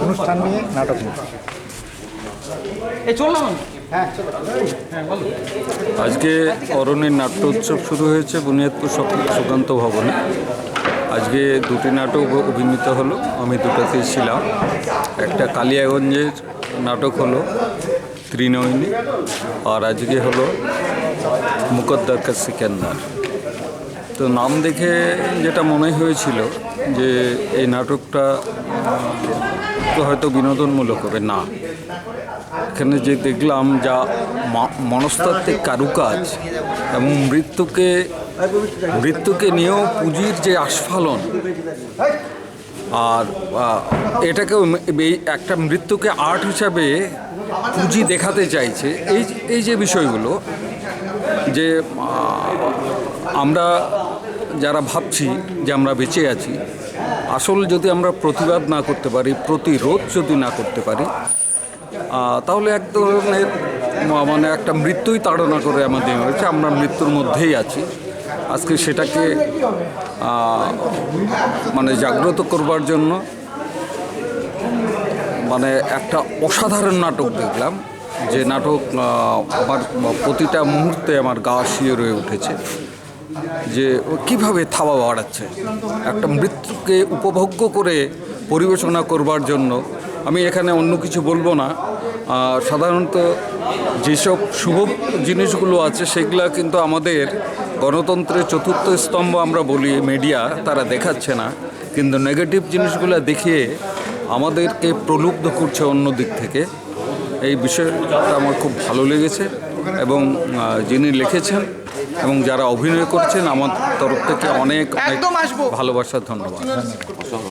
অনুষ্ঠান নিয়ে নাটক নিয়ে। আজকে অরণ্যের নাট্য উৎসব শুরু হয়েছে বুনিয়াদপুর সুকান্ত ভবনে। আজকে দুটি নাটক অভিনীত হলো, আমি দুটোতেই ছিলাম। একটা কালিয়াগঞ্জের নাটক হলো ত্রিনয়নী, আর আজকে হলো মুকদ্দার কা সিকান্দার। তো নাম দেখে যেটা মনে হয়েছিল যে এই নাটকটা তো হয়তো বিনোদনমূলক হবে না, এখানে যে দেখলাম যা মনস্তাত্ত্বিক কারুকাজ এবং মৃত্যুকে নিয়েও পুঁজির যে আস্ফালন, আর এটাকেও একটা মৃত্যুকে আর্ট হিসাবে পুঁজি দেখাতে চাইছে। এই যে বিষয়গুলো, যে আমরা যারা ভাবছি যে আমরা বেঁচে আছি, আসল যদি আমরা প্রতিবাদ না করতে পারি, প্রতিরোধ যদি না করতে পারি, তাহলে এক ধরনের মানে একটা মৃত্যুই তাড়না করে আমাদের হয়েছে, আমরা মৃত্যুর মধ্যেই আছি। আজকে সেটাকে মানে জাগ্রত করবার জন্য মানে একটা অসাধারণ নাটক দেখলাম, যে নাটক আমার প্রতিটা মুহূর্তে আমার গা শিয়ে রয়ে উঠেছে, যে কিভাবে থাবা বাড়াচ্ছে একটা মৃত্যুকে উপভোগ্য করে পরিবেশনা করবার জন্য। আমি এখানে অন্য কিছু বলবো না। সাধারণত যেসব শুভ জিনিসগুলো আছে সেগুলা কিন্তু আমাদের গণতন্ত্রের চতুর্থ স্তম্ভ আমরা বলি, মিডিয়া তারা দেখাচ্ছে না, কিন্তু নেগেটিভ জিনিসগুলো দেখিয়ে আমাদেরকে প্রলুব্ধ করছে অন্য দিক থেকে। এই বিষয়টা আমার খুব ভালো লেগেছে, এবং যিনি লিখেছেন এবং যারা অভিনয় করছেন আমার তরফ থেকে অনেক ভালোবাসার ধন্যবাদ।